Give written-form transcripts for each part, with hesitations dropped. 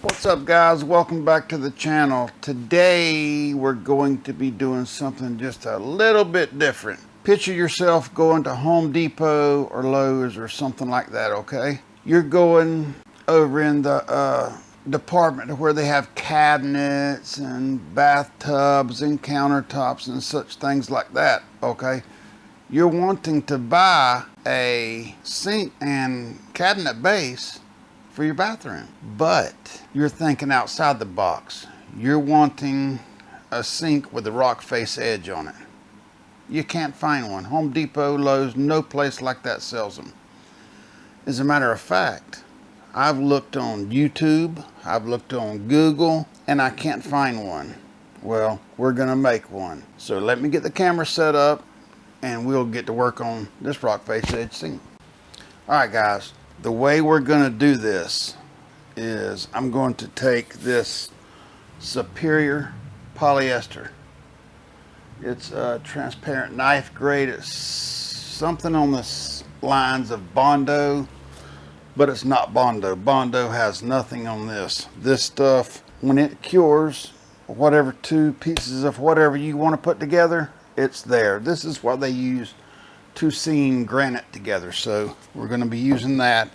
What's up, guys? Welcome back to the channel. Today we're going to be doing something just a little bit different. Picture yourself going to Home Depot or Lowe's or something like that, okay? You're going over in the department where they have cabinets and bathtubs and countertops and such things like that, okay? You're wanting to buy a sink and cabinet base for your bathroom, but you're thinking outside the box. You're wanting a sink with a rock face edge on it. You can't find one. Home Depot, Lowe's, no place like that sells them. As a matter of fact, I've looked on YouTube, I've looked on Google, and I can't find one. Well, we're gonna make one. So let me get the camera set up and we'll get to work on this rock face edge sink. All right, guys. The way we're going to do this is I'm going to take this Superior polyester. It's a transparent knife grade. It's something on the lines of Bondo, but it's not Bondo. Bondo has nothing on this. This stuff, when it cures, whatever two pieces of whatever you want to put together, it's there. This is what they use to seam granite together, so we're going to be using that,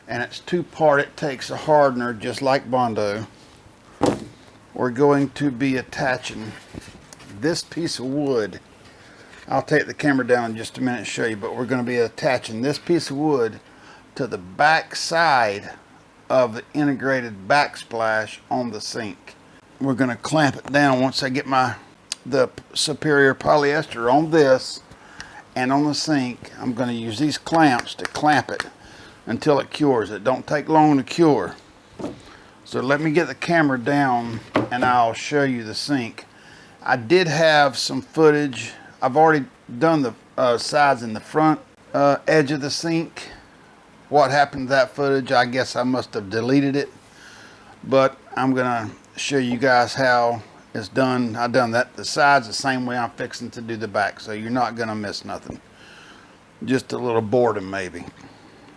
and it's two-part. It takes a hardener just like Bondo. We're going to be attaching this piece of wood. I'll take the camera down in just a minute and show you, but we're going to be attaching this piece of wood to the back side of the integrated backsplash on the sink. We're going to clamp it down once I get the Superior polyester on this and on the sink. I'm going to use these clamps to clamp it until it cures. It don't take long to cure. So let me get the camera down and I'll show you the sink. I did have some footage. I've already done the sides and the front edge of the sink. What happened to that footage? I guess I must have deleted it, but I'm gonna show you guys how it's done. I've done that the sides the same way I'm fixing to do the back, so you're not gonna miss nothing. Just a little boredom maybe.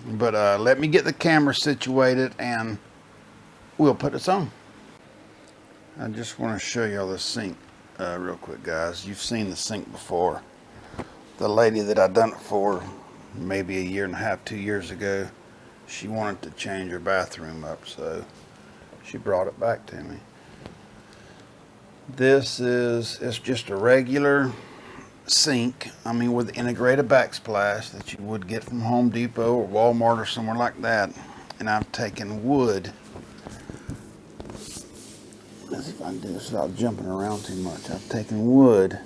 But let me get the camera situated and we'll put this on. I just want to show y'all the sink real quick, guys. You've seen the sink before. The lady that I done it for maybe a year and a half, 2 years ago, she wanted to change her bathroom up, so she brought it back to me. It's just a regular sink, with integrated backsplash that you would get from Home Depot or Walmart or somewhere like that. And I've taken wood, as if I can do this without jumping around too much. I've taken wood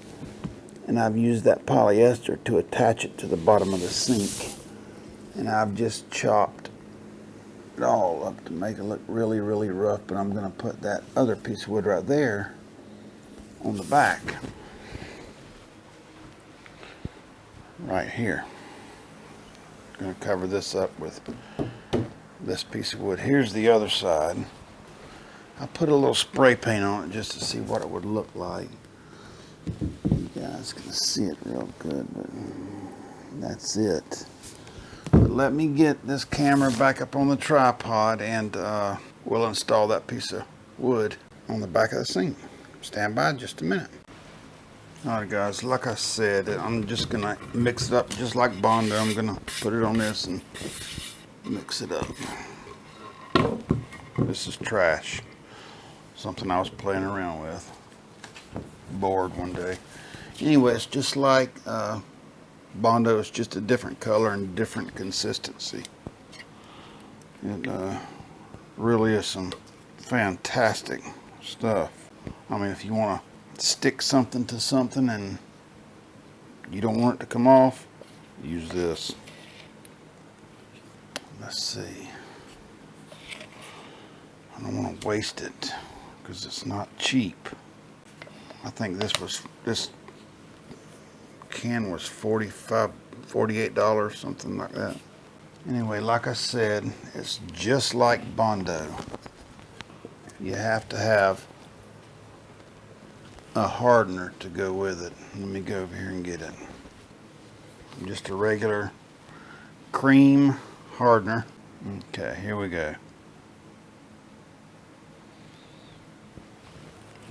and I've used that polyester to attach it to the bottom of the sink. And I've just chopped it all up to make it look really, really rough. But I'm going to put that other piece of wood right there on the back, right here. I'm going to cover this up with this piece of wood. Here's the other side. I put a little spray paint on it just to see what it would look like. You guys can see it real good, but that's it. But let me get this camera back up on the tripod and we'll install that piece of wood on the back of the sink. Stand by just a minute. Alright, guys, like I said, I'm just gonna mix it up just like Bondo. I'm gonna put it on this and mix it up. This is trash. Something I was playing around with. Bored one day. Anyway, it's just like Bondo. It's just a different color and different consistency. It really is some fantastic stuff. If you want to stick something to something and you don't want it to come off, use this. Let's see. I don't want to waste it because it's not cheap. I think this can was $48, something like that. Anyway, like I said, it's just like Bondo. You have to have a hardener to go with it. Let me go over here and get it. Just a regular cream hardener. Okay, here we go.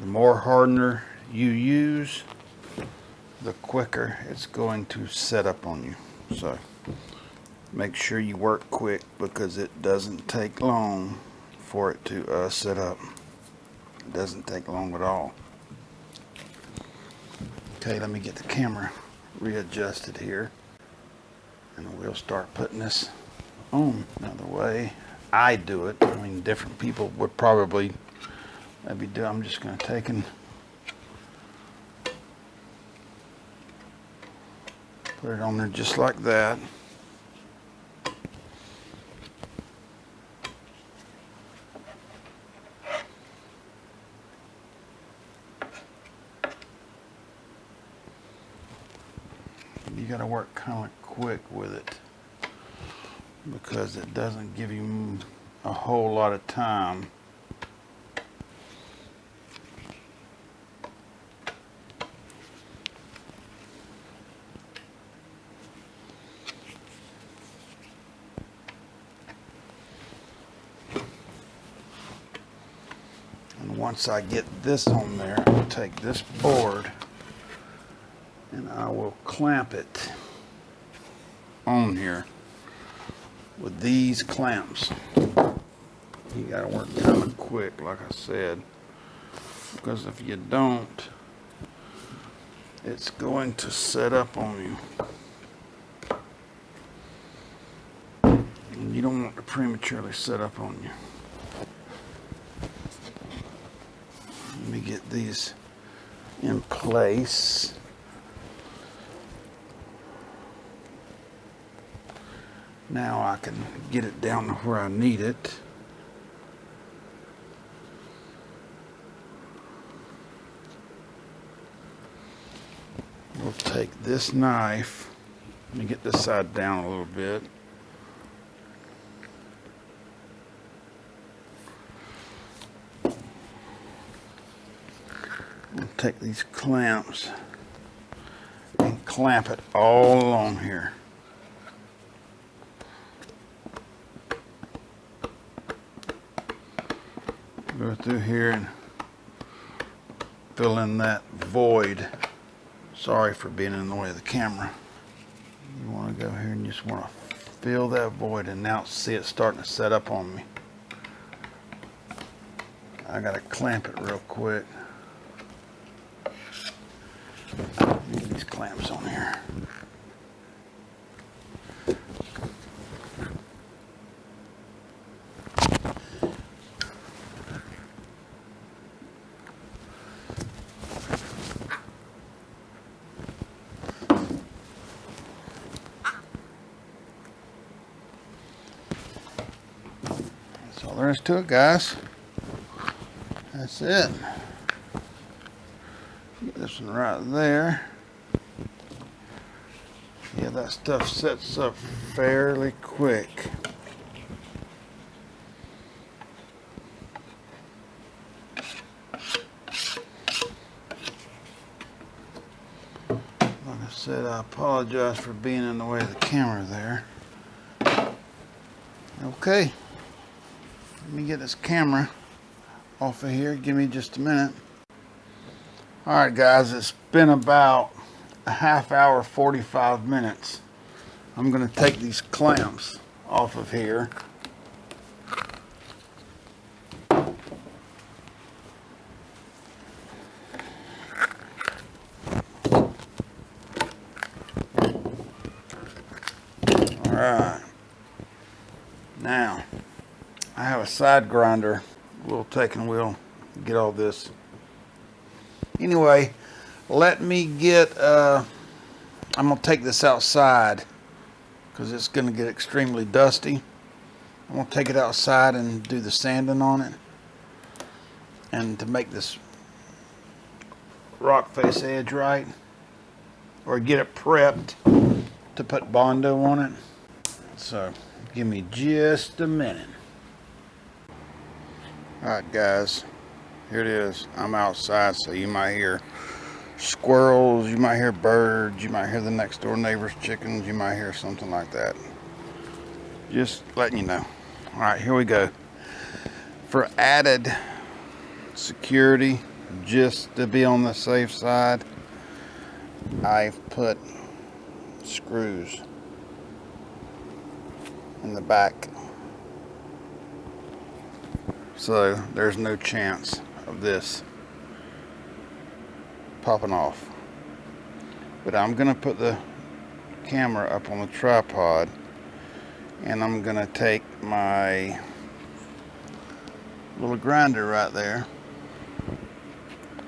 The more hardener you use, the quicker it's going to set up on you. So make sure you work quick, because it doesn't take long for it to set up. It doesn't take long at all. Okay, let me get the camera readjusted here, and we'll start putting this on. Now, the way I do it, I mean, different people would probably maybe do. I'm just going to take and put it on there just like that. You got to work kind of quick with it, because it doesn't give you a whole lot of time. And once I get this on there, I'll take this board and I will clamp it on here with these clamps. You gotta work kind of quick, like I said, because if you don't, it's going to set up on you. And you don't want to prematurely set up on you. Let me get these in place. Now I can get it down to where I need it. We'll take this knife. Let me get this side down a little bit. We'll take these clamps and clamp it all along here. Go through here and fill in that void. Sorry for being in the way of the camera. You want to go here and you just want to fill that void, and now see it starting to set up on me. I got to clamp it real quick. Get these clamps on here. That's all there is to it, guys. That's it. Get this one right there. Yeah, that stuff sets up fairly quick. Like I said, I apologize for being in the way of the camera there. Okay, let me get this camera off of here. Give me just a minute. All right, guys, it's been about a half hour, 45 minutes. I'm going to take these clamps off of here. All right. Now, I have a side grinder. We'll take and we'll get all this. Anyway, let me get, I'm going to take this outside because it's going to get extremely dusty. I'm going to take it outside and do the sanding on it. And to make this rock face edge right, or get it prepped to put Bondo on it. So, give me just a minute. Alright guys, here it is. I'm outside, so you might hear squirrels, you might hear birds, you might hear the next door neighbor's chickens, you might hear something like that. Just letting you know. Alright, here we go. For added security, just to be on the safe side, I've put screws in the back, so there's no chance of this popping off. But I'm gonna put the camera up on the tripod, and I'm gonna take my little grinder right there,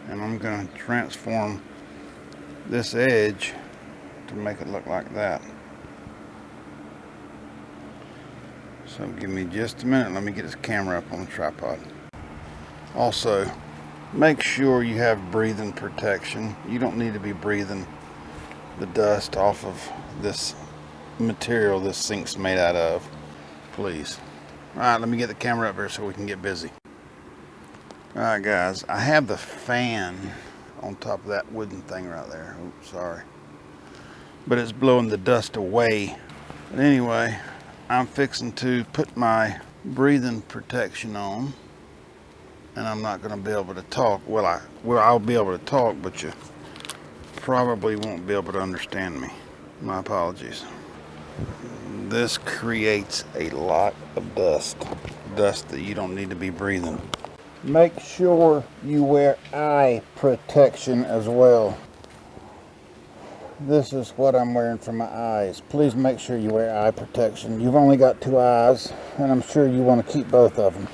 and I'm gonna transform this edge to make it look like that. So give me just a minute. Let me get this camera up on the tripod. Also, make sure you have breathing protection. You don't need to be breathing the dust off of this material this sink's made out of, please. All right, let me get the camera up here so we can get busy. All right, guys, I have the fan on top of that wooden thing right there. Oops, sorry. But it's blowing the dust away. But anyway, I'm fixing to put my breathing protection on, and I'm not going to be able to talk. Well, I'll be able to talk, but you probably won't be able to understand me. My apologies. This creates a lot of dust that you don't need to be breathing. Make sure you wear eye protection as well. This is what I'm wearing for my eyes. Please make sure you wear eye protection. You've only got two eyes, and I'm sure you want to keep both of them.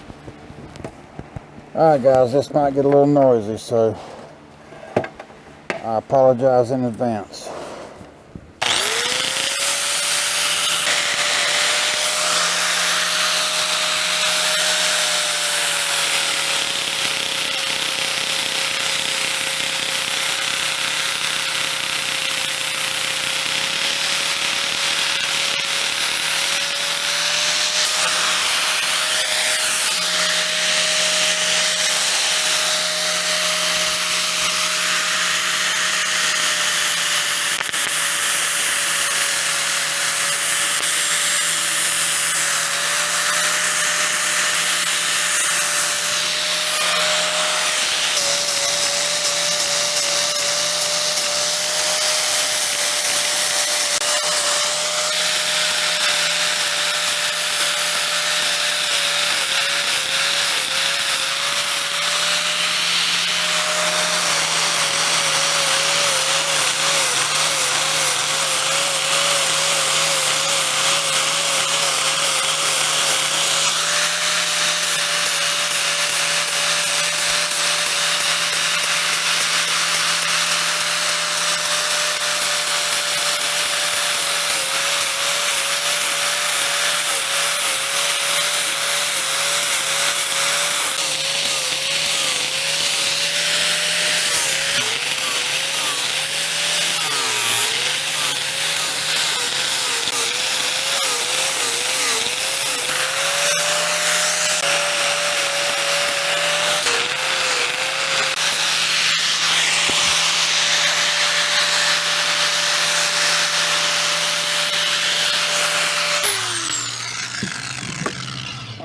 Alright guys, this might get a little noisy, so I apologize in advance.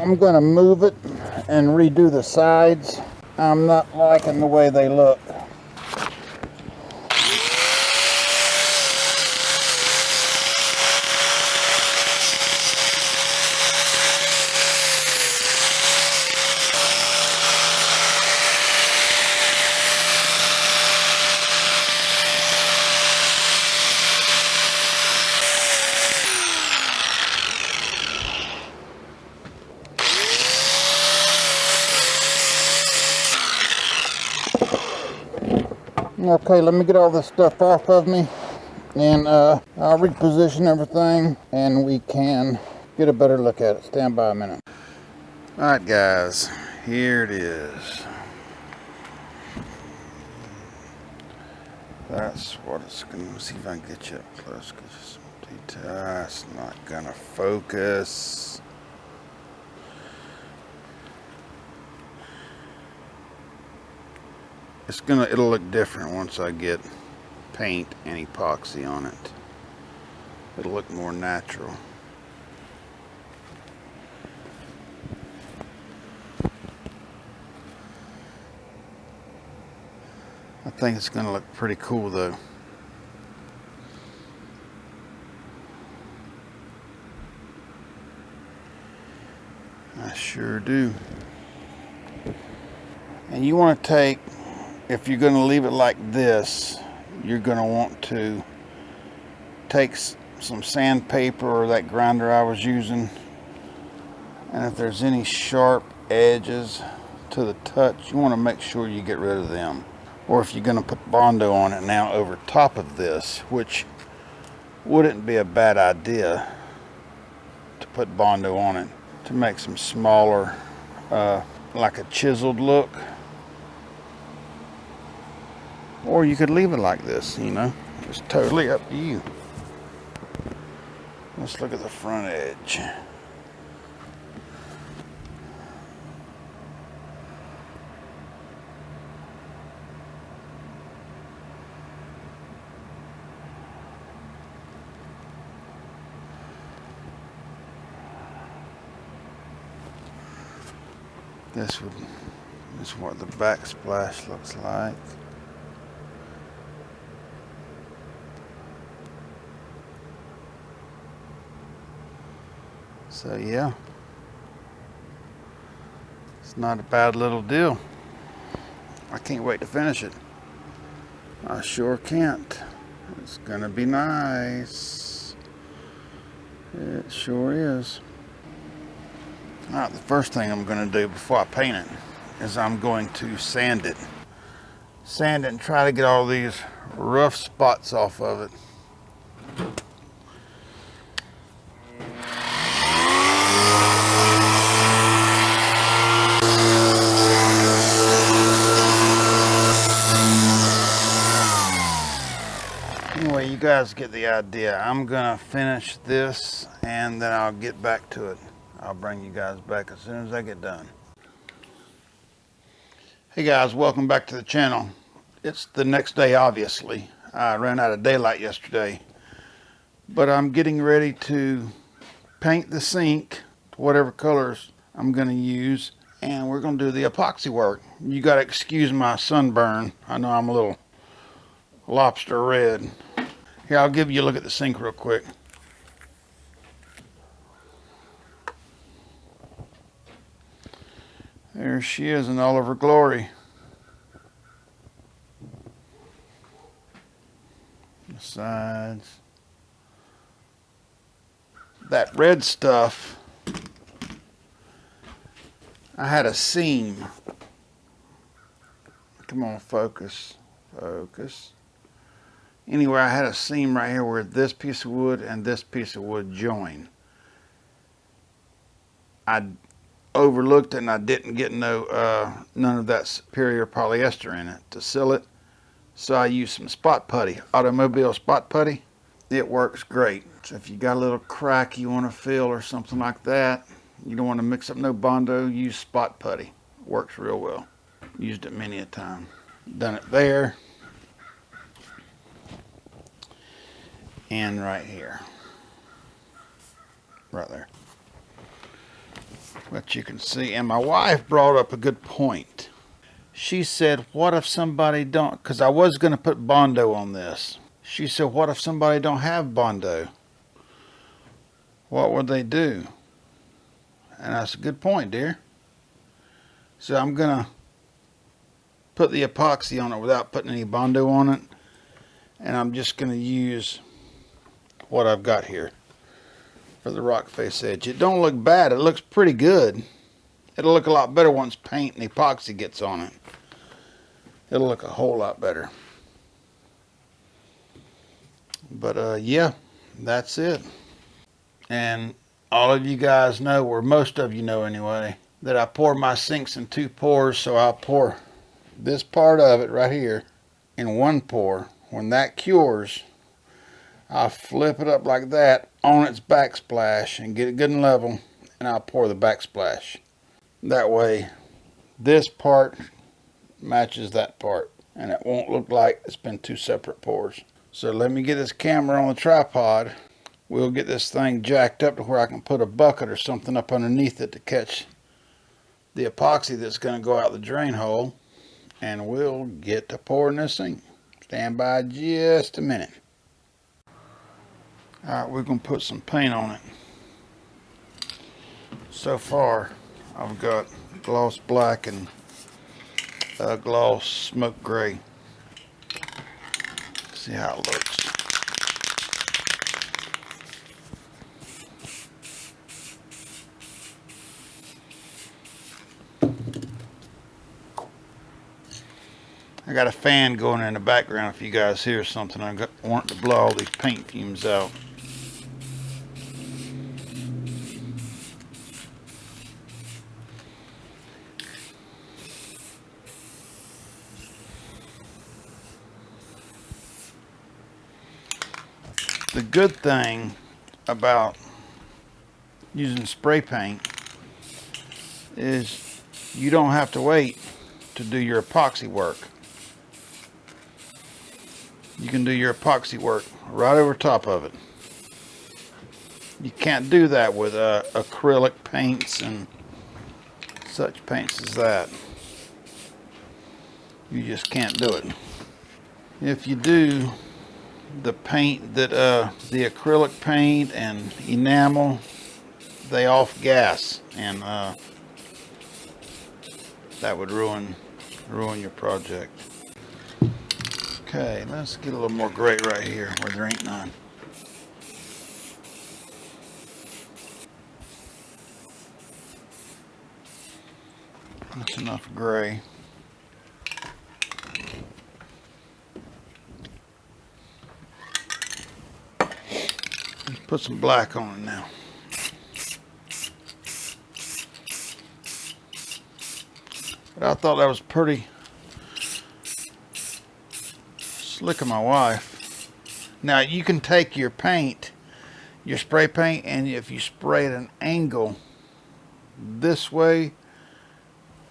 I'm going to move it and redo the sides. I'm not liking the way they look. Okay, let me get all this stuff off of me, and I'll reposition everything and we can get a better look at it. Stand by a minute. Alright guys, here it is. That's what it's going to, see if I can get you up close, because it's not going to focus. It'll look different once I get paint and epoxy on it. It'll look more natural. I think it's going to look pretty cool though. I sure do. And you want to take, if you're going to leave it like this, you're going to want to take some sandpaper or that grinder I was using, and if there's any sharp edges to the touch, you want to make sure you get rid of them. Or if you're going to put Bondo on it now over top of this, which wouldn't be a bad idea to put Bondo on it to make some smaller, like a chiseled look. Or you could leave it like this, you know, it's totally up to you. Let's look at the front edge. This is what the backsplash looks like. So yeah, it's not a bad little deal. I can't wait to finish it. I sure can't. It's gonna be nice. It sure is. Alright, the first thing I'm gonna do before I paint it is I'm going to sand it. Sand it and try to get all these rough spots off of it. Anyway, you guys get the idea. I'm gonna finish this and then I'll get back to it. I'll bring you guys back as soon as I get done. Hey guys, welcome back to the channel. It's the next day, obviously. I ran out of daylight yesterday, but I'm getting ready to paint the sink to whatever colors I'm gonna use, and we're gonna do the epoxy work. You gotta excuse my sunburn. I know I'm a little lobster red. Here, I'll give you a look at the sink real quick. There she is in all of her glory. The sides. That red stuff, I had a seam. Come on, focus. Focus. Anyway, I had a seam right here where this piece of wood and this piece of wood join. I overlooked it and I didn't get none of that superior polyester in it to seal it. So I used some spot putty, automobile spot putty. It works great. So if you got a little crack you want to fill or something like that, you don't want to mix up no Bondo, use spot putty. Works real well. Used it many a time. Done it there. And right here. Right there. But you can see, and my wife brought up a good point. She said, what if somebody don't, because I was going to put Bondo on this. She said, what if somebody don't have Bondo? What would they do? And that's a good point, dear. So I'm going to put the epoxy on it without putting any Bondo on it. And I'm just going to use what I've got here for the rock face edge. It don't look bad. It looks pretty good. It'll look a lot better once paint and epoxy gets on it. It'll look a whole lot better. But yeah, that's it. And all of you guys know, or most of you know anyway, that I pour my sinks in 2 pours. So I'll pour this part of it right here in 1 pour. When that cures, I'll flip it up like that on its backsplash and get it good and level, and I'll pour the backsplash. That way this part matches that part and it won't look like it's been 2 separate pours. So let me get this camera on the tripod. We'll get this thing jacked up to where I can put a bucket or something up underneath it to catch the epoxy that's going to go out the drain hole. and we'll get to pouring this thing. Stand by just a minute. Alright, we're going to put some paint on it. So far, I've got gloss black and gloss smoke gray. See how it looks. I got a fan going in the background if you guys hear something. I want to blow all these paint fumes out. The good thing about using spray paint is you don't have to wait to do your epoxy work. You can do your epoxy work right over top of it. You can't do that with acrylic paints and such paints as that. You just can't do it. If you do the paint that the acrylic paint and enamel, they off gas, and that would ruin your project. Okay, let's get a little more gray right here where there ain't none. That's enough gray. Let's put some black on it now. But I thought that was pretty slick of my wife. Now you can take your paint, your spray paint, and if you spray at an angle this way,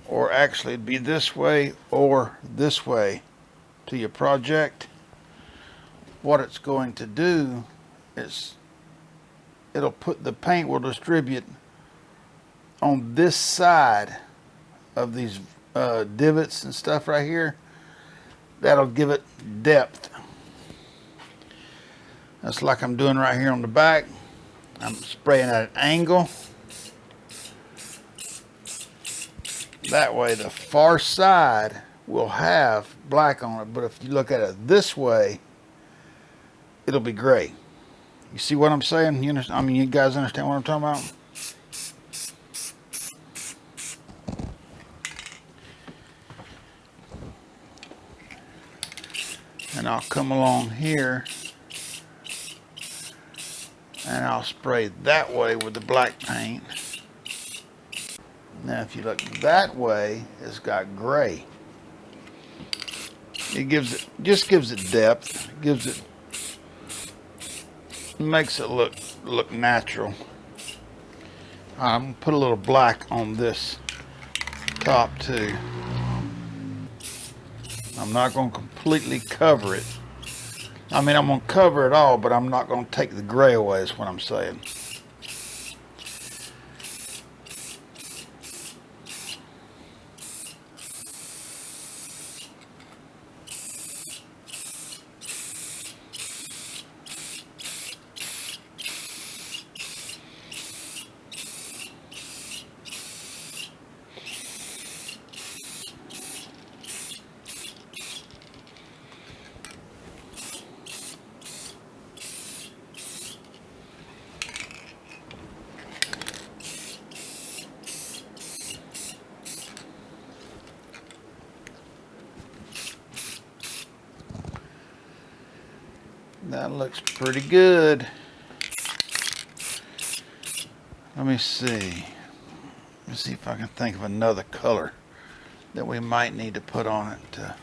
or actually it'd be this way or this way to your project, what it's going to do is it'll put the paint will distribute on this side of these divots and stuff right here. That'll give it depth. That's like I'm doing right here on the back. I'm spraying at an angle. That way the far side will have black on it, but if you look at it this way, it'll be gray. You see what I'm saying? You understand? I mean, you guys understand what I'm talking about? And I'll come along here and I'll spray that way with the black paint. Now if you look that way, it's got gray. It just gives it depth. It makes it look natural. I'm gonna put a little black on this top too. I'm not going to completely cover it. I mean, I'm going to cover it all, but I'm not going to take the gray away is what I'm saying. That looks pretty good. Let me see. Let's see if I can think of another color that we might need to put on it to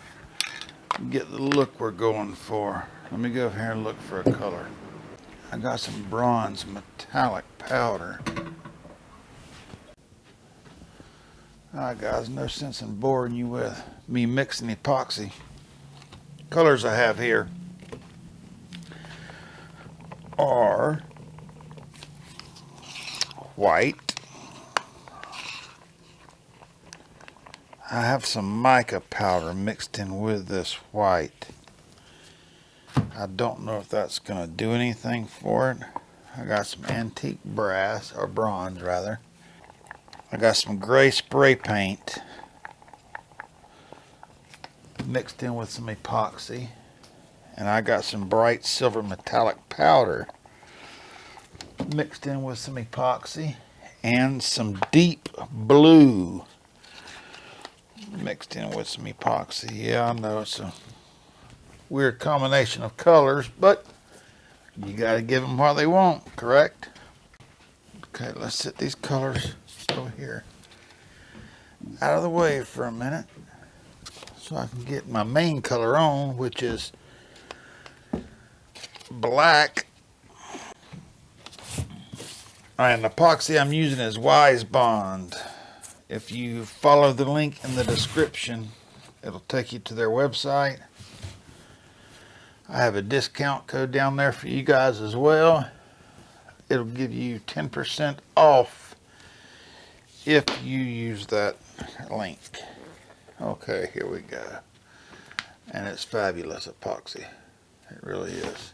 get the look we're going for. Let me go over here and look for a color. I got some bronze metallic powder. Alright guys, no sense in boring you with me mixing epoxy. Colors I have here are white, I have some mica powder mixed in with this white. I don't know if that's going to do anything for it. I got some antique brass, or bronze rather. I got some gray spray paint mixed in with some epoxy. And I got some bright silver metallic powder mixed in with some epoxy. And some deep blue mixed in with some epoxy. Yeah, I know it's a weird combination of colors, but you got to give them what they want, correct? Okay, let's set these colors over here out of the way for a minute so I can get my main color on, which is black. And the epoxy I'm using is Wise Bond. If you follow the link in the description, it'll take you to their website. I have a discount code down there for you guys as well. It'll give you 10% off if you use that link. Okay, here we go. And it's fabulous epoxy. It really is.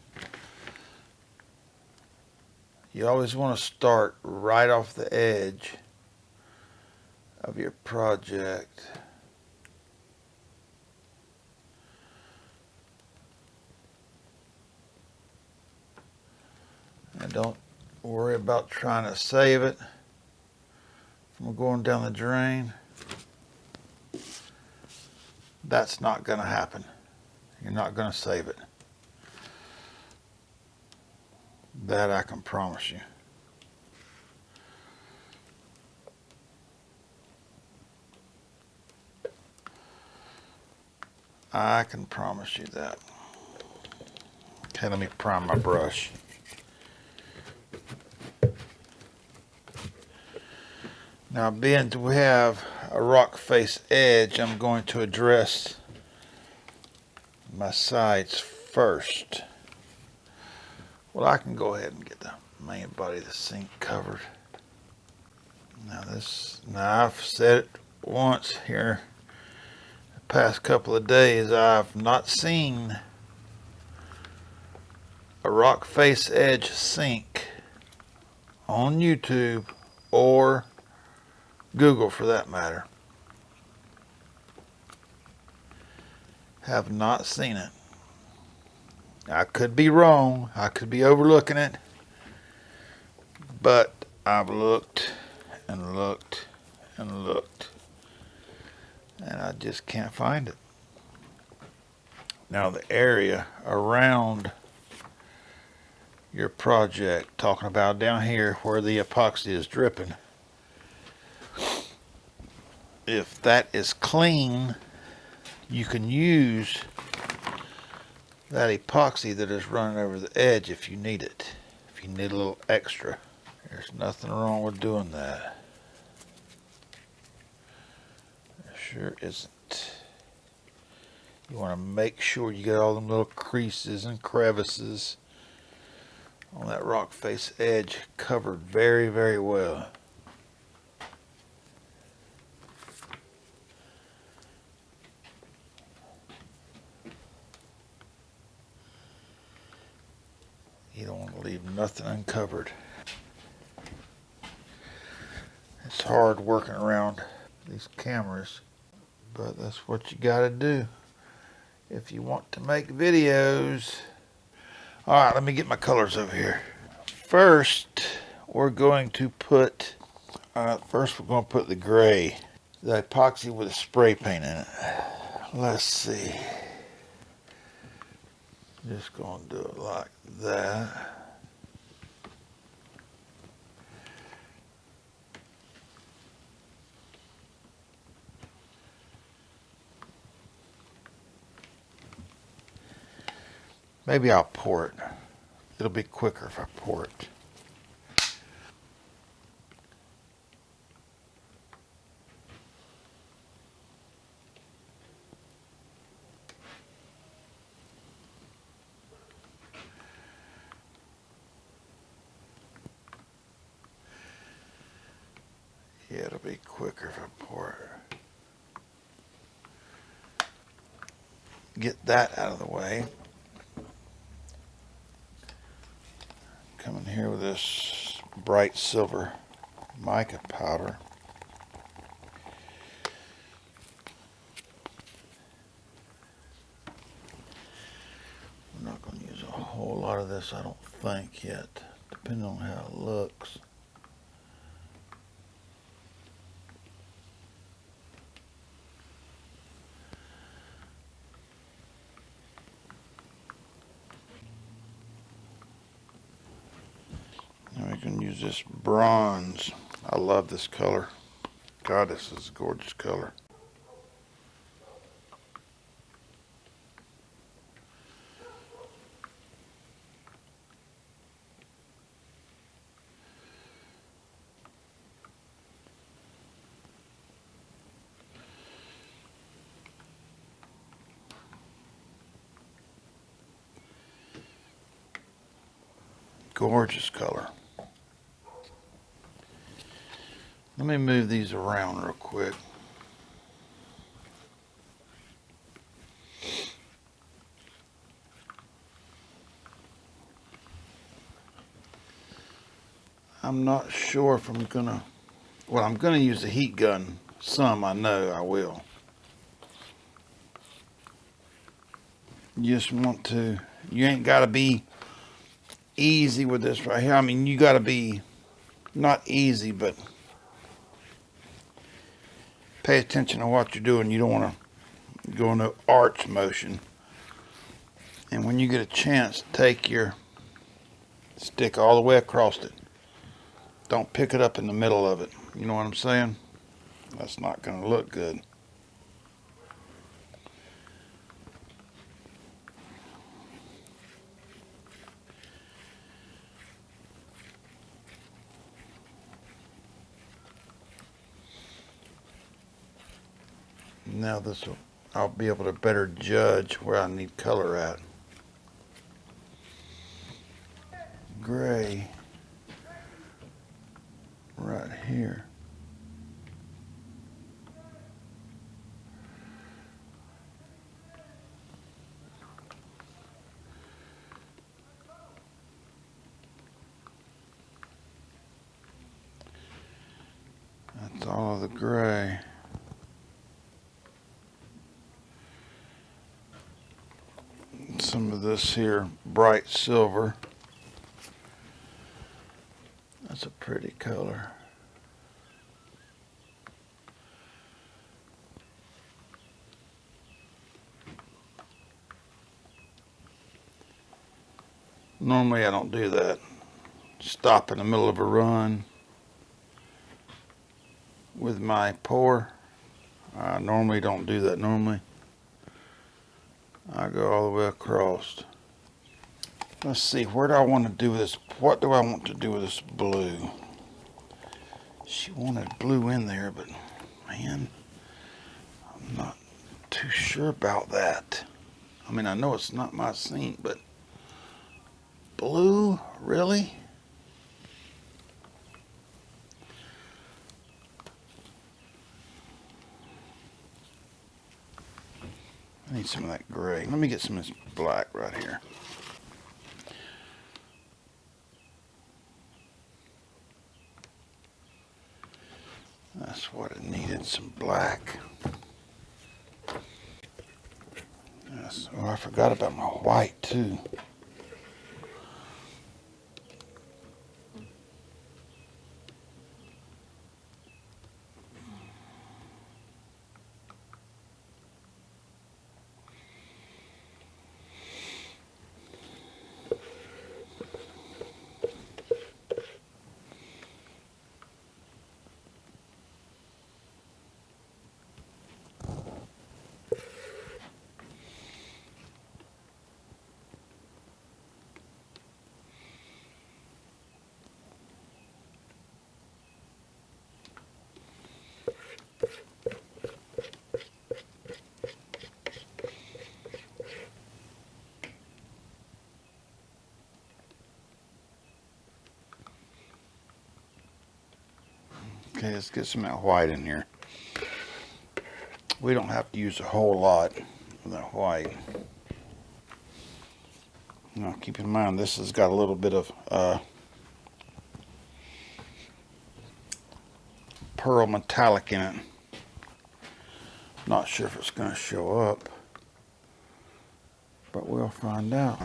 You always want to start right off the edge of your project. And don't worry about trying to save it from going down the drain. That's not going to happen. You're not going to save it. That I can promise you. I can promise you that. Okay, let me prime my brush. Now, being that we have a rock face edge, I'm going to address my sides first. Well, I can go ahead and get the main body of the sink covered. Now I've said it once here the past couple of days, I've not seen a rock face edge sink on YouTube or Google for that matter. Have not seen it. I could be wrong. I could be overlooking it. But I've looked and looked and looked. And I just can't find it. Now the area around your project, talking about down here where the epoxy is dripping, if that is clean, you can use that epoxy that is running over the edge if you need it. If you need a little extra, there's nothing wrong with doing that. There sure isn't. You want to make sure you get all them little creases and crevices on that rock face edge covered very, very well. You don't want to leave nothing uncovered. It's hard working around these cameras, but that's what you got to do if you want to make videos. All right, let me get my colors over here. First, we're going to put the gray, the epoxy with a spray paint in it. Let's see. Just going to do it like that. Maybe I'll pour it. It'll be quicker if I pour it. Yeah, it'll be quicker if I pour it. get that out of the way. Come in here with this bright silver mica powder. I'm not going to use a whole lot of this, I don't think, yet, depending on how it looks. And we can use this bronze. I love this color. God, this is a gorgeous color. Gorgeous color. Let me move these around real quick. I'm not sure if I'm gonna, well, I'm gonna use the heat gun. Some, I know I will. You just want to, you ain't gotta be easy with this right here. I mean, you gotta be not easy, but pay attention to what you're doing. You don't want to go into arch motion. And when you get a chance, take your stick all the way across it. Don't pick it up in the middle of it. You know what I'm saying? That's not going to look good. Now this will, I'll be able to better judge where I need color at. Gray right here. That's all of the gray. Some of this here bright silver. That's a pretty color. Normally I don't do that. Stop in the middle of a run with my pour. I normally don't do that normally. I go all the way across. Let's see, where do I want to do with this? What do I want to do with this blue? She wanted blue in there, but man, I'm not too sure about that. I mean, I know it's not my scene, but blue, really? I need some of that gray. Let me get some of this black right here. That's what it needed, some black. Yes. Oh, I forgot about my white too. Okay, let's get some of that white in here. We don't have to use a whole lot. the white. Now keep in mind this has got a little bit of pearl metallic in it. Not sure if it's going to show up, but we'll find out.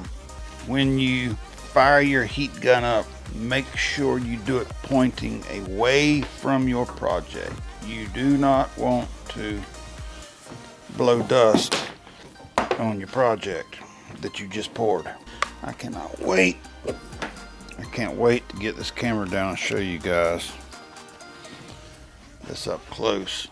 When you fire your heat gun up, make sure you do it pointing away from your project. You do not want to blow dust on your project that you just poured. I cannot wait. I can't wait to get this camera down and show you guys this up close.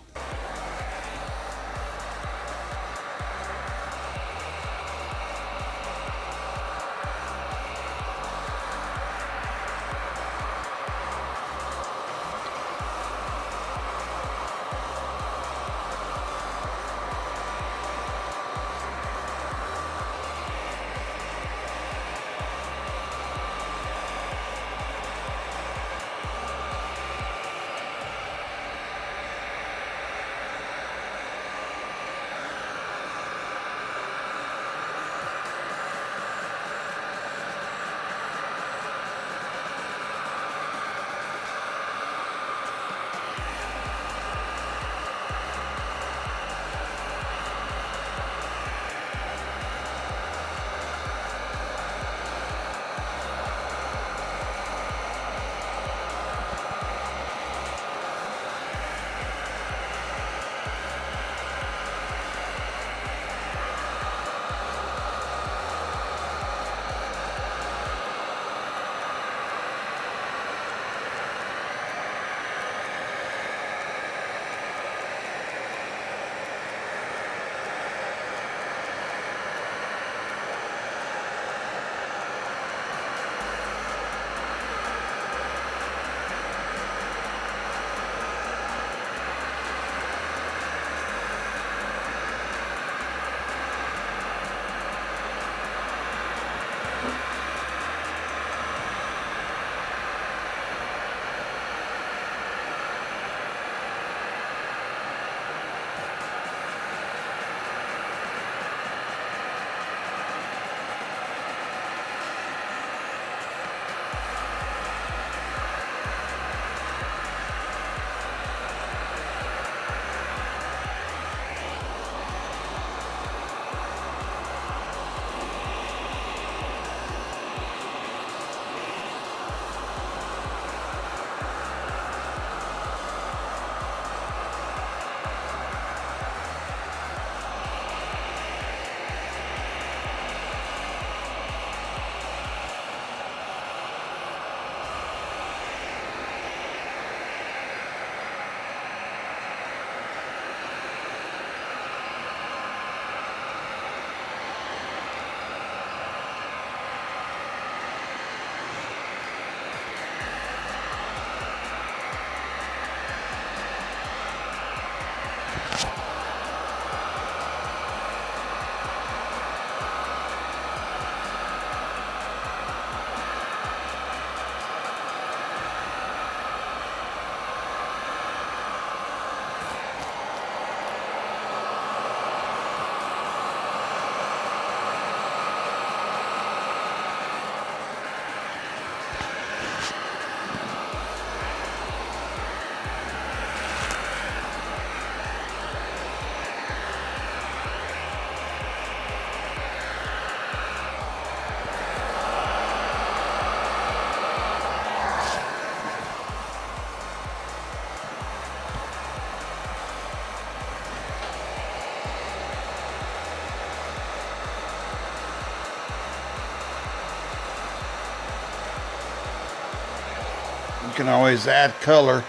You can always add color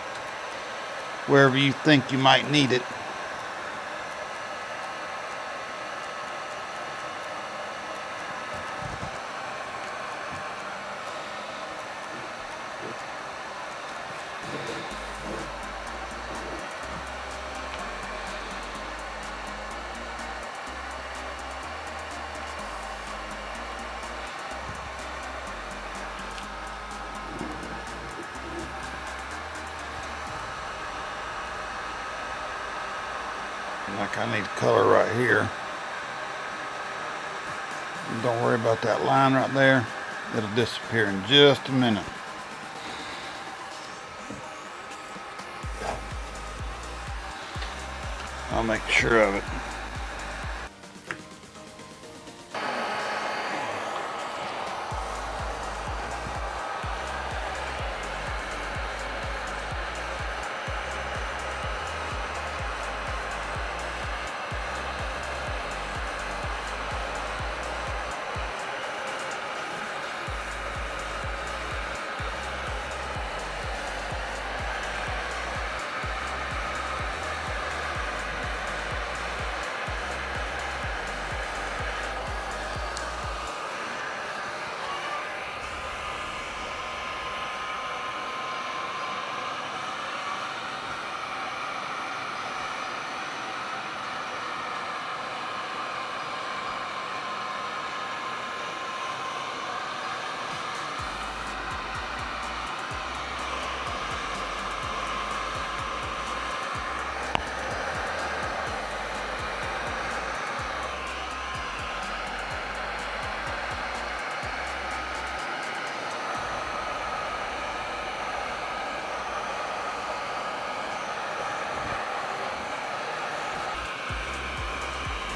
wherever you think you might need it. Like I need color right here. And don't worry about that line right there. It'll disappear in just a minute. I'll make sure of it.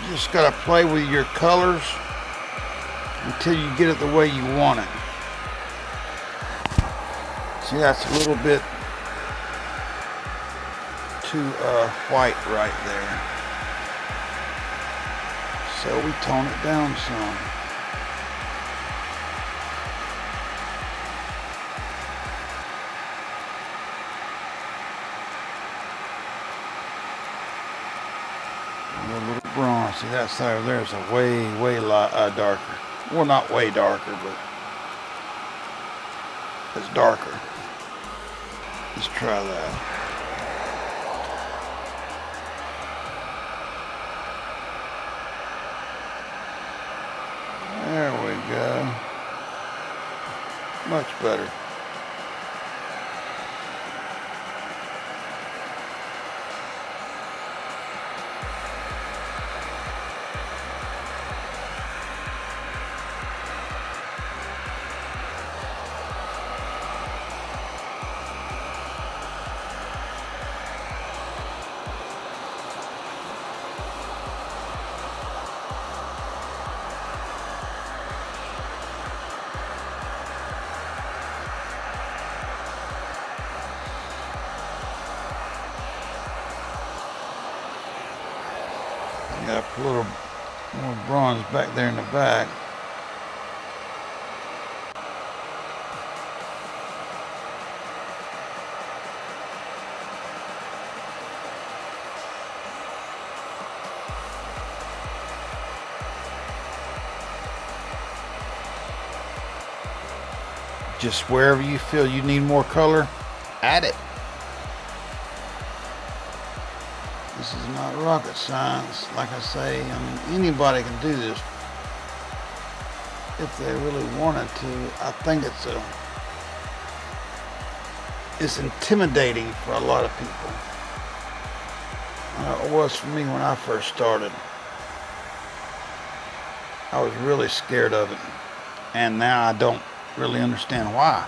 You just gotta play with your colors until you get it the way you want it. See, that's a little bit too white right there. So we tone it down some. A little bronze. See, that's there's a way darker. Well, not way darker, but it's darker. Let's try that. There we go. Much better. Got a little more bronze back there in the back. Just wherever you feel you need more color, add it. This is not rocket science. Like I say, I mean, anybody can do this if they really wanted to. I think it's intimidating for a lot of people. I know it was for me when I first started. I was really scared of it, and now I don't really understand why.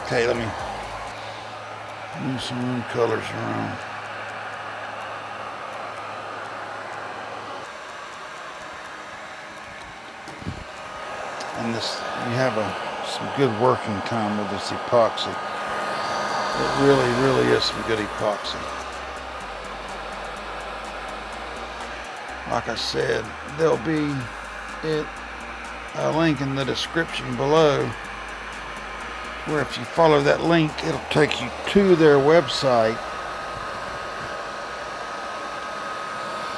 Okay, let me move some room colors around. And this, you have some good working time with this epoxy. It really is some good epoxy. Like I said, there'll be a link in the description below, where if you follow that link, it'll take you to their website.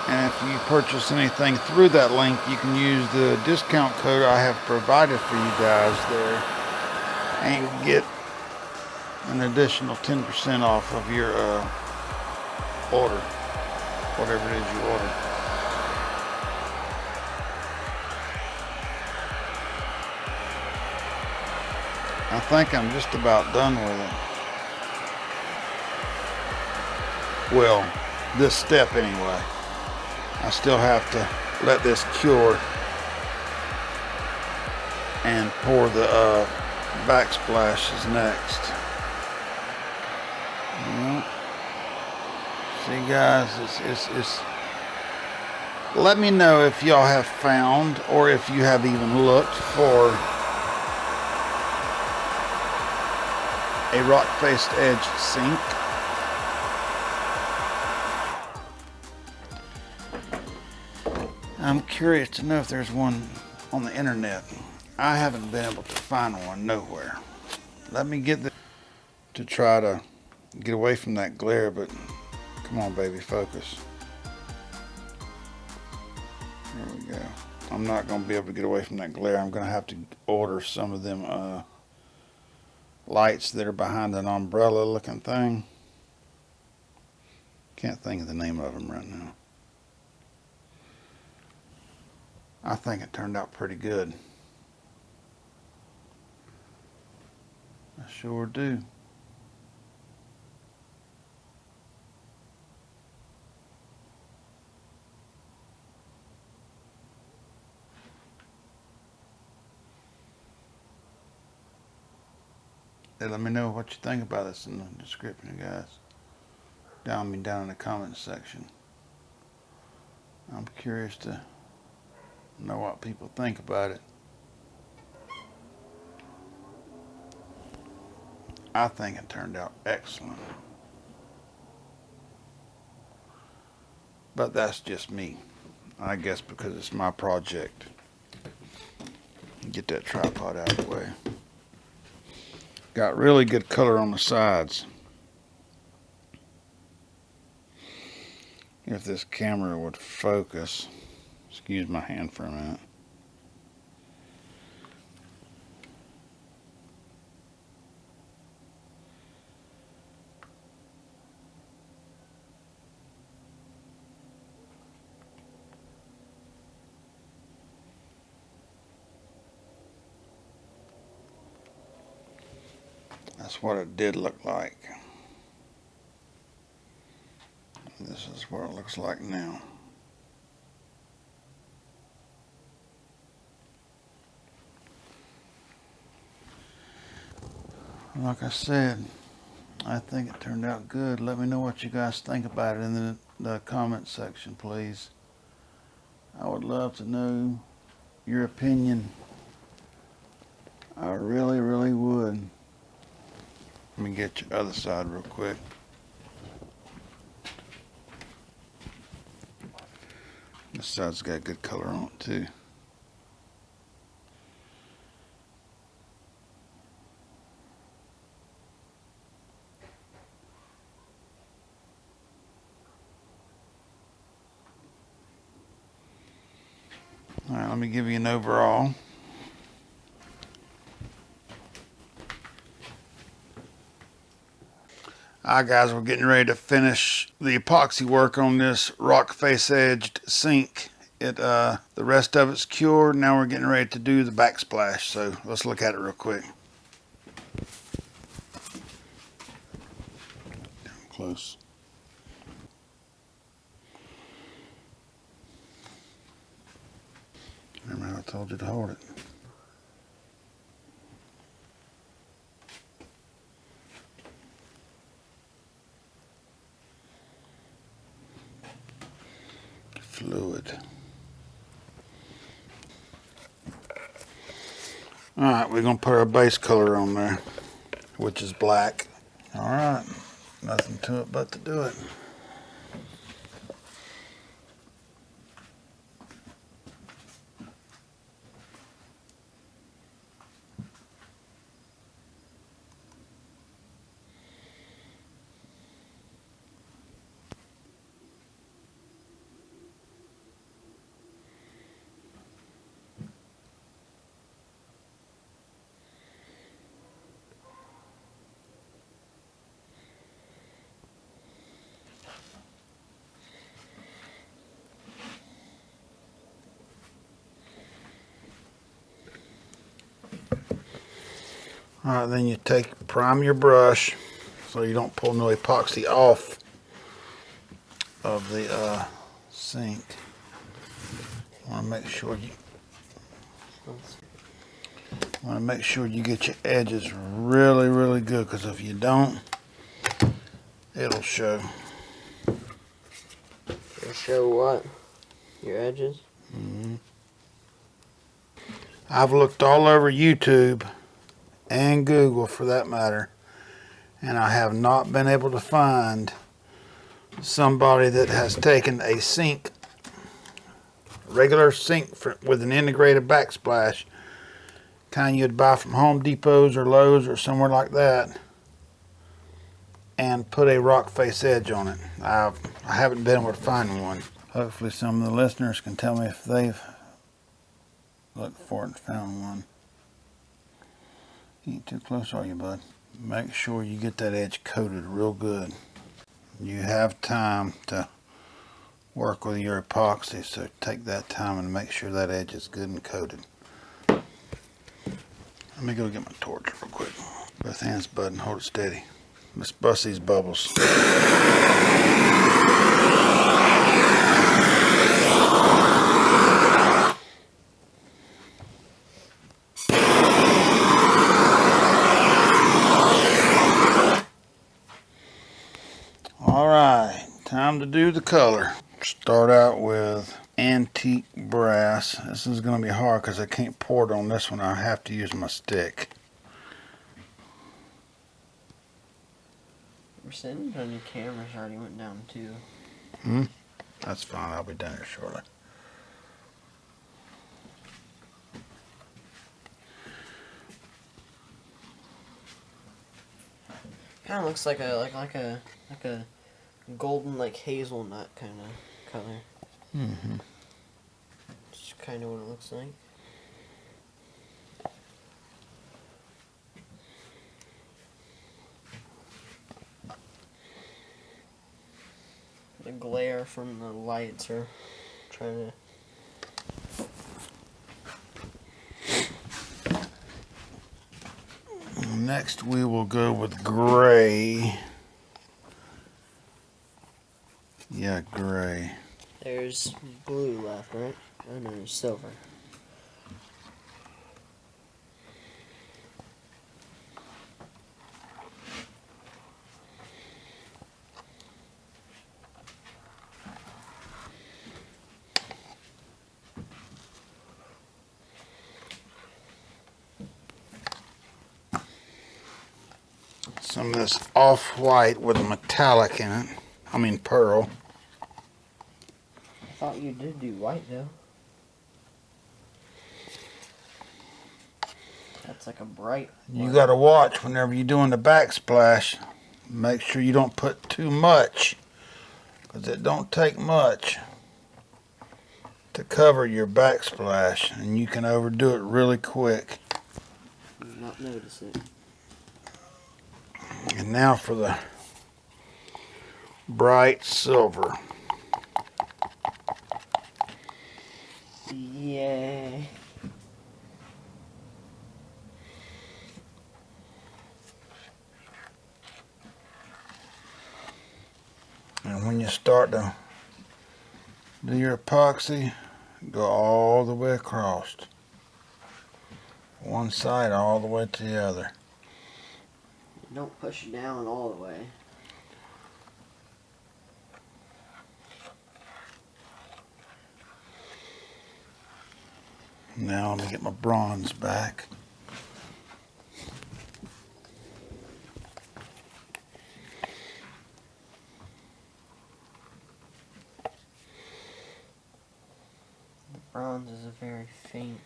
And if you purchase anything through that link, you can use the discount code I have provided for you guys there and get an additional 10% off of your order, whatever it is you order. I think I'm just about done with it. Well, this step anyway. I still have to let this cure and pour the backsplashes next. Yeah. See guys, it's let me know if y'all have found or if you have even looked for a rock-faced edge sink. I'm curious to know if there's one on the internet. I haven't been able to find one nowhere. Let me get this to try to get away from that glare, but come on baby, focus. There we go. I'm not going to be able to get away from that glare. I'm going to have to order some of them lights that are behind an umbrella looking thing. Can't think of the name of them right now. I think it turned out pretty good. I sure do. Hey, let me know what you think about this in the description, guys. Down in the comments section. I'm curious to know what people think about it. I think it turned out excellent. But that's just me. I guess because it's my project. Get that tripod out of the way. Got really good color on the sides. If this camera would focus. Excuse my hand for a minute. That's what it did look like. This is what it looks like now. Like I said, I think it turned out good. Let me know what you guys think about it in the comment section, please. I would love to know your opinion. I really, really would. Let me get your other side real quick. This side's got good color on it too. All right, let me give you an overall. Alright guys, we're getting ready to finish the epoxy work on this rock face edged sink. The rest of it's cured. Now we're getting ready to do the backsplash. So let's look at it real quick. Down close. Remember how I told you to hold it. Fluid. Alright, we're going to put our base color on there, which is black. Alright, nothing to it but to do it. Alright, then you prime your brush so you don't pull no epoxy off of the sink. Want to make sure you get your edges really, really good, because if you don't, it'll show. It'll show what? Your edges? Mm-hmm. I've looked all over YouTube and Google for that matter, and I have not been able to find somebody that has taken a sink, regular sink with an integrated backsplash, kind you'd buy from Home Depots or Lowe's or somewhere like that, and put a rock face edge on it. I haven't been able to find one. Hopefully some of the listeners can tell me if they've looked for it and found one. You ain't too close, are you, bud? Make sure you get that edge coated real good. You have time to work with your epoxy, so take that time and make sure that edge is good and coated. Let me go get my torch real quick. Both hands, bud, and hold it steady. Let's bust these bubbles. Alright, time to do the color. Start out with antique brass. This is going to be hard because I can't pour it on this one. I have to use my stick. Percentage on your cameras already went down too. That's fine. I'll be done here shortly. Kind of looks like a golden, like hazelnut kind of color. That's kind of what it looks like. The glare from the lights are trying to... Next we will go with gray. Yeah, gray. There's blue left, right? Oh no, there's silver. Some of this off-white with a metallic in it. I mean pearl. I thought you did do white though. That's like a bright white. You gotta watch whenever you're doing the backsplash. Make sure you don't put too much, because it don't take much to cover your backsplash, and you can overdo it really quick. Did not notice it. And now for the bright silver. Yay. And when you start to do your epoxy, go all the way across. One side all the way to the other. Don't push it down all the way. Now let me get my bronze back. The bronze is a very faint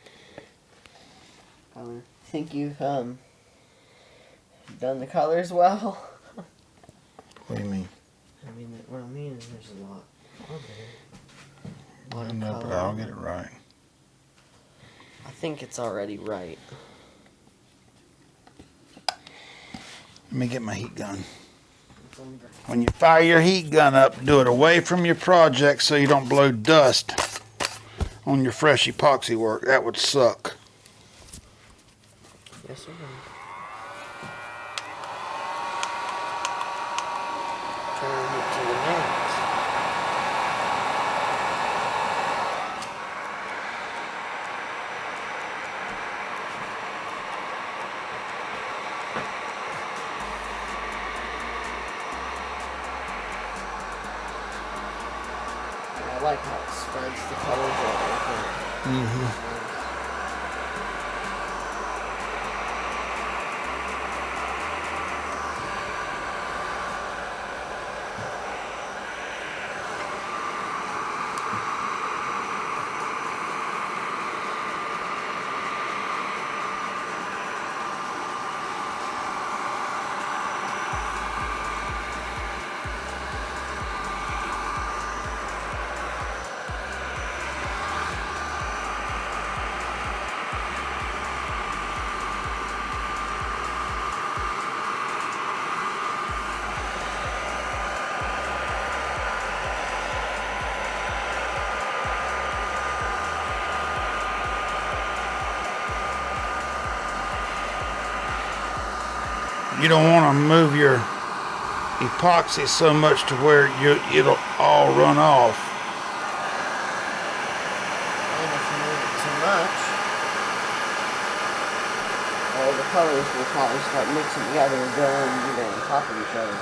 color. I think you've done the colors well. What do you mean? I mean, what I mean is there's a lot on there. I know, but I'll get it right. I think it's already right. Let me get my heat gun. When you fire your heat gun up, do it away from your project so you don't blow dust on your fresh epoxy work. That would suck. Yes, sir. turn it to the max. I like how it spreads the colors out. Mm-hmm. You don't want to move your epoxy so much to where it'll all run off. And if you move it too much, all the colors will probably start mixing together and going on top of each other.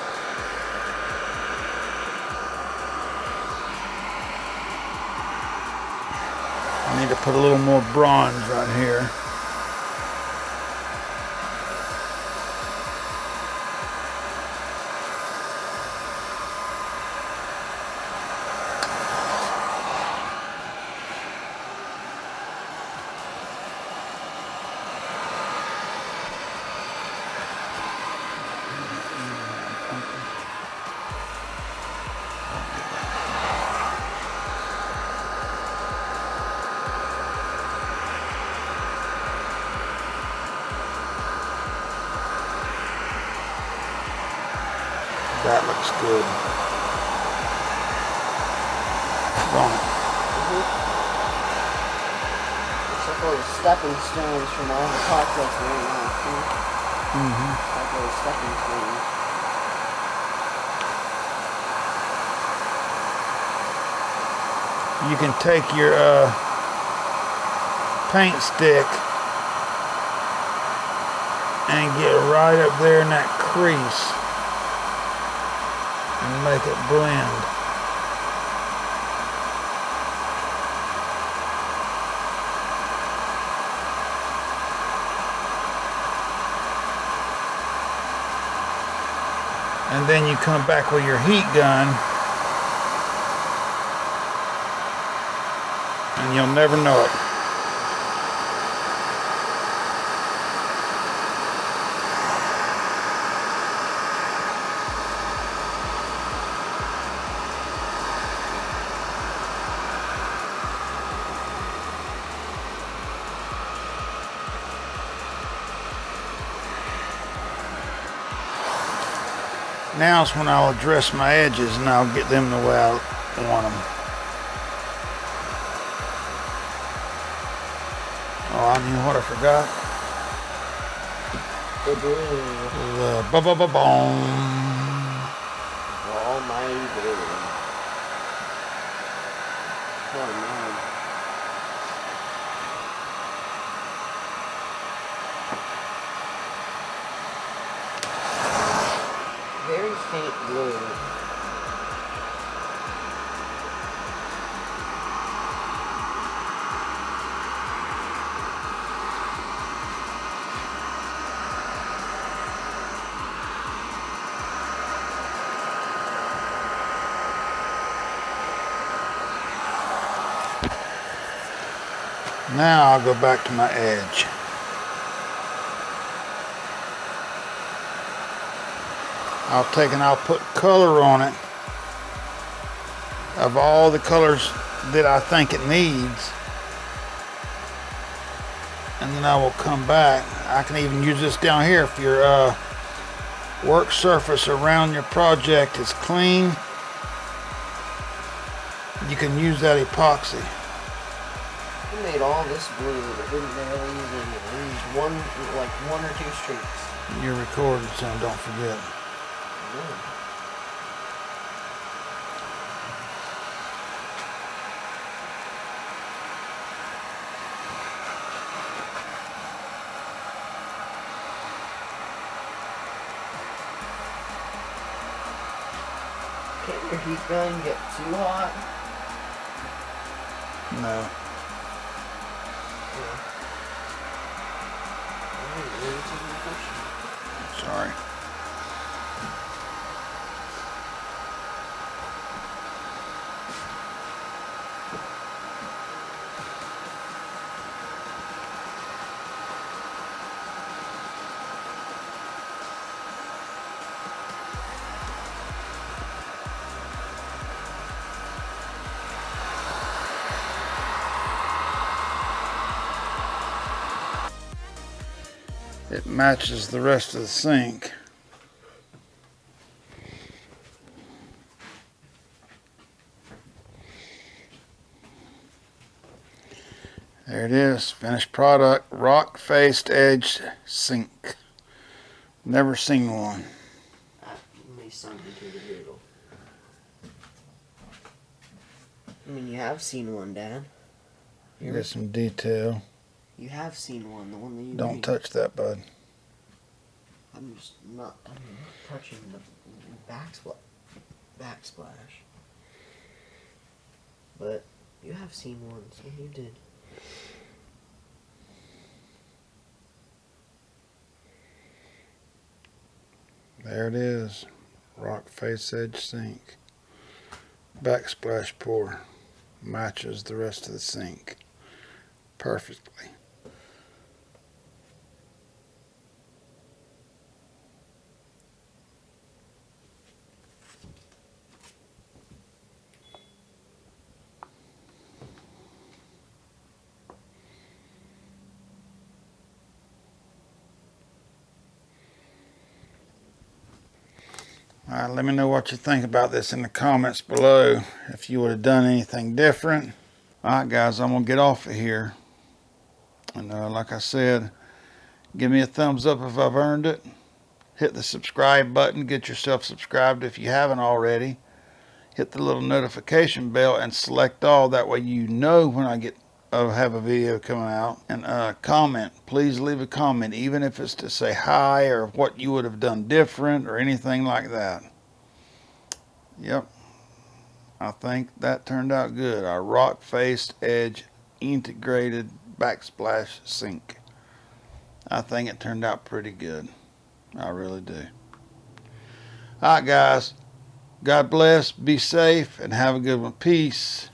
I need to put a little more bronze right here. That looks good. Don't it? It's like little stepping stones from all the projects we're in now, too. Mm-hmm. Like little stepping stones. You can take your paint stick and get right up there in that crease and make it blend. And then you come back with your heat gun and you'll never know it. Now's when I'll address my edges and I'll get them the way I want them. Oh, I knew what I forgot. The blue. The ba-ba-ba-boom. Almighty blue. Oh, man. Very faint blue. Now I'll go back to my edge. I'll take and I'll put color on it of all the colors that I think it needs. And then I will come back. I can even use this down here if your work surface around your project is clean. You can use that epoxy. We made all this blue, but didn't barely use any of it. We used one or two streaks. You're recording, son, don't forget. your heat gun get too hot? No. Sorry. It matches the rest of the sink. There it is, finished product, rock faced edge sink. Never seen one. I mean, you have seen one, Dad. You got some detail. You have seen one, the one that you Don't made. touch that, bud. I'm not touching the backsplash. But you have seen one, so you did. There it is, rock face edge sink. Backsplash pour matches the rest of the sink perfectly. Let me know what you think about this in the comments below. If you would have done anything different. Alright guys, I'm going to get off of here. And like I said, give me a thumbs up if I've earned it. Hit the subscribe button. Get yourself subscribed if you haven't already. Hit the little notification bell and select all. That way you know when I have a video coming out. And comment. Please leave a comment, even if it's to say hi or what you would have done different or anything like that. Yep. I think that turned out good. Our rock faced edge integrated backsplash sink. I think it turned out pretty good. I really do. Alright guys. God bless. Be safe and have a good one. Peace.